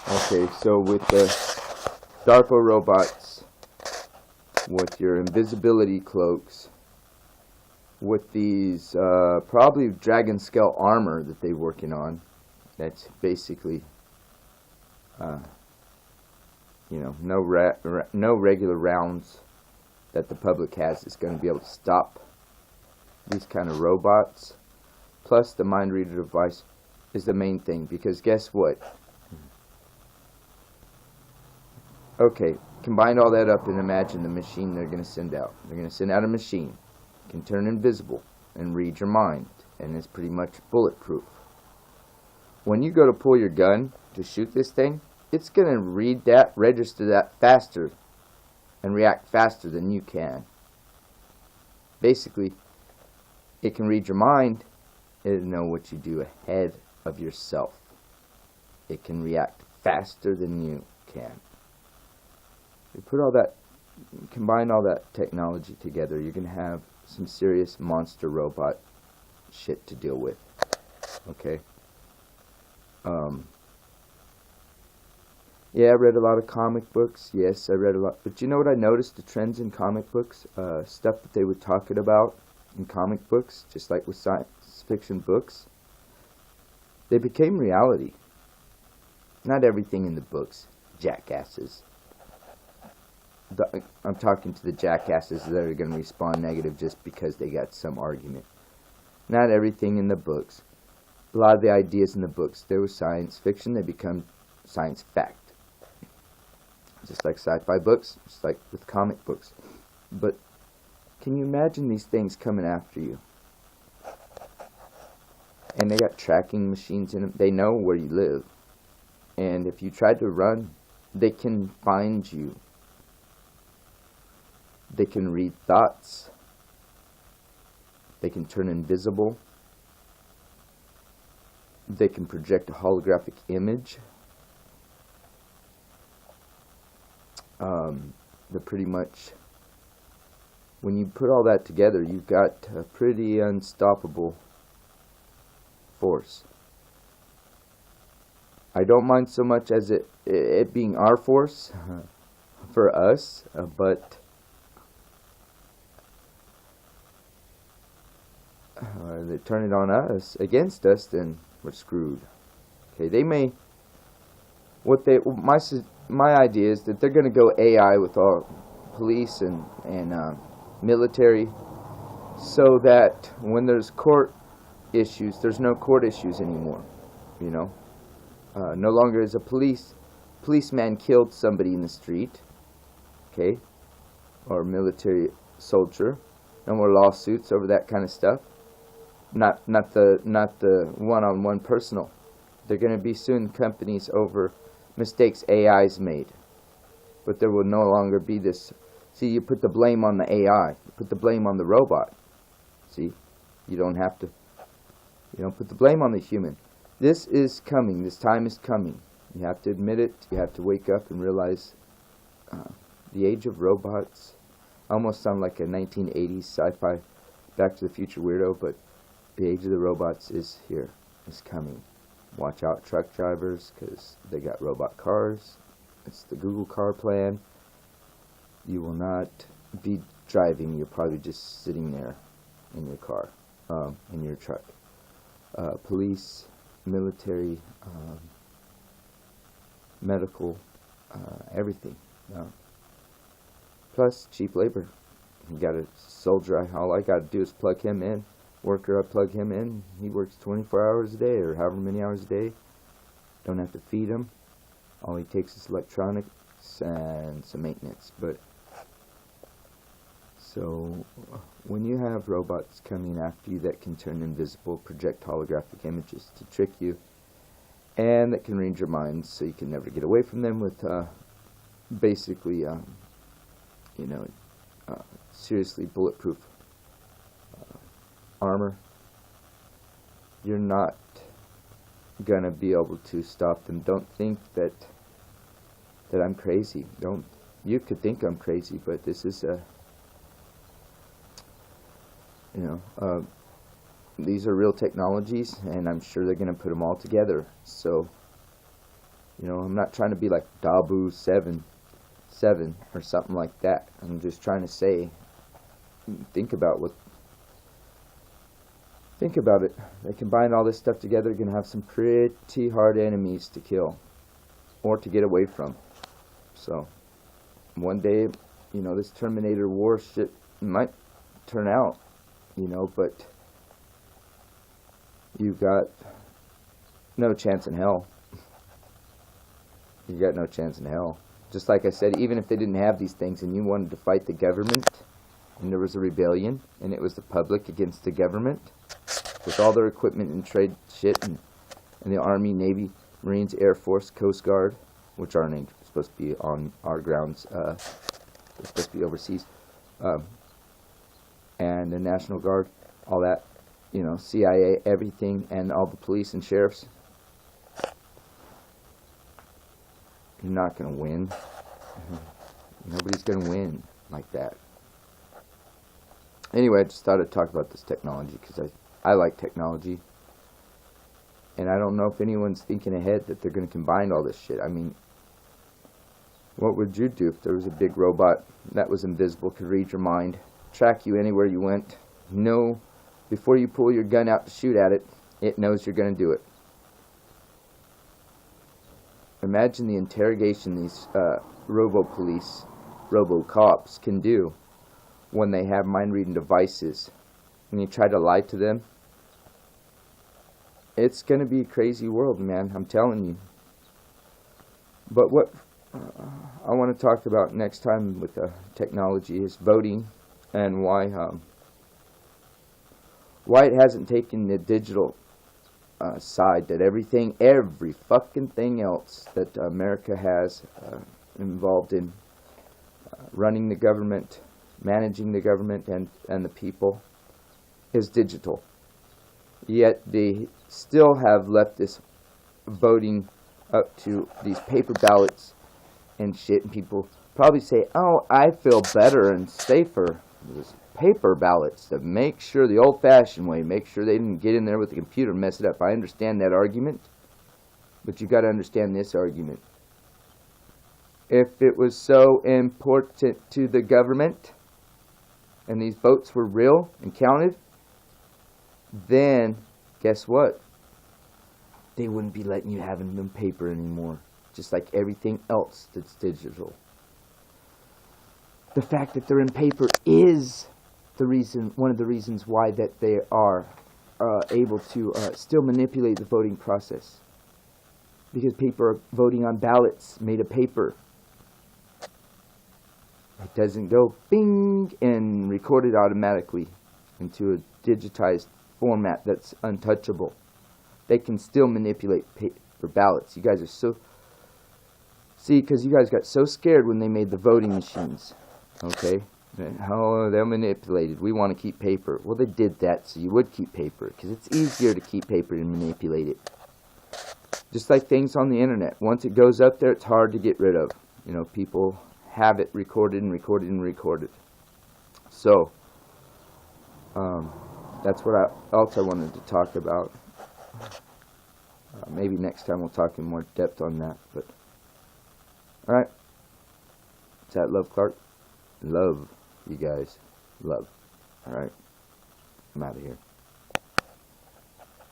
Okay, so with the DARPA robots, with your invisibility cloaks, with these probably dragon scale armor that they're working on, that's basically no regular rounds that the public has is going to be able to stop these kind of robots. Plus the mind reader device is the main thing, because guess what? Okay, combine all that up and imagine the machine they're going to send out. They're going to send out a machine, can turn invisible and read your mind, and it's pretty much bulletproof. When you go to pull your gun to shoot this thing, it's going to read that, register that faster, and react faster than you can. Basically, it can read your mind. It'll know what you do ahead of yourself. It can react faster than you can. You combine all that technology together, you're going to have some serious monster robot shit to deal with. Okay? Yeah, I read a lot of comic books. Yes, I read a lot. But you know what I noticed? The trends in comic books, stuff that they were talking about in comic books, just like with science fiction books, they became reality. Not everything in the books, jackasses. I'm talking to the jackasses that are going to respond negative just because they got some argument. Not everything in the books. A lot of the ideas in the books, there was science fiction, they become science fact. Just like sci-fi books, just like with comic books. But can you imagine these things coming after you? And they got tracking machines in them. They know where you live. And if you tried to run, they can find you. They can read thoughts. They can turn invisible. They can project a holographic image. They're pretty much, when you put all that together, you've got a pretty unstoppable force. I don't mind so much as it being our force for us, but they turn it on us, against us, then we're screwed. Okay, they may, my idea is that they're going to go AI with all police and military, so that when there's court issues, there's no court issues anymore. You know, no longer is a policeman killed somebody in the street, okay, or military soldier. No more lawsuits over that kind of stuff. Not the one-on-one personal. They're going to be suing companies over mistakes AI's made. But there will no longer be this. See, you put the blame on the AI. You put the blame on the robot. See, you don't put the blame on the human. This is coming. This time is coming. You have to admit it. You have to wake up and realize the age of robots. I almost sound like a 1980s sci-fi Back to the Future weirdo, but the age of the robots is here. It's coming. Watch out, truck drivers, because they got robot cars. It's the Google car plan. You will not be driving. You're probably just sitting there in your car, in your truck. Police, military, medical, everything. Plus, cheap labor. You got a soldier, all I got to do is plug him in. Worker, I plug him in. He works 24 hours a day or however many hours a day. Don't have to feed him. All he takes is electronics and some maintenance. But so when you have robots coming after you that can turn invisible, project holographic images to trick you, and that can read your mind so you can never get away from them with basically seriously bulletproof armor, you're not gonna be able to stop them. Don't think that I'm crazy. You could think I'm crazy, but this is these are real technologies, and I'm sure they're gonna put them all together. So You know, I'm not trying to be like Dabu 7 or something like that. I'm just trying to say, think about it. They combine all this stuff together, you're gonna have some pretty hard enemies to kill or to get away from. So one day, you know, this Terminator War shit might turn out, you know, but you got no chance in hell. You got no chance in hell. Just like I said, even if they didn't have these things and you wanted to fight the government, and there was a rebellion, and it was the public against the government, with all their equipment and trade shit, and the Army, Navy, Marines, Air Force, Coast Guard, which aren't supposed to be on our grounds, they're supposed to be overseas, and the National Guard, all that, you know, CIA, everything, and all the police and sheriffs. You're not going to win. Nobody's going to win like that. Anyway, I just thought I'd talk about this technology because I like technology. And I don't know if anyone's thinking ahead that they're going to combine all this shit. I mean, what would you do if there was a big robot that was invisible, could read your mind, track you anywhere you went, know before you pull your gun out to shoot at it, it knows you're going to do it? Imagine the interrogation these robo-police, robo-cops can do when they have mind-reading devices. When you try to lie to them, it's going to be a crazy world, man. I'm telling you. But what I want to talk about next time with technology is voting, and why it hasn't taken the digital side that every fucking thing else that America has involved in running the government, managing the government and the people is digital. Yet they still have left this voting up to these paper ballots and shit, and people probably say, oh, I feel better and safer with paper ballots to make sure the old-fashioned way, make sure they didn't get in there with the computer and mess it up. I understand that argument, but you got to understand this argument. If it was so important to the government and these votes were real and counted, then guess what? They wouldn't be letting you have them in paper anymore, just like everything else that's digital. The fact that they're in paper is one of the reasons why that they are able to still manipulate the voting process, because people are voting on ballots made of paper. It doesn't go bing and recorded automatically into a digitized format that's untouchable. They can still manipulate paper ballots. You guys are so... See, because you guys got so scared when they made the voting machines. Okay? Oh, they're manipulated. We want to keep paper. Well, they did that so you would keep paper, because it's easier to keep paper and manipulate it. Just like things on the internet. Once it goes up there, it's hard to get rid of. You know, people have it recorded and recorded and recorded. So, that's what else I wanted to talk about. Maybe next time we'll talk in more depth on that. But alright. Is that Love Clark? Love, you guys. Love. Alright. I'm out of here.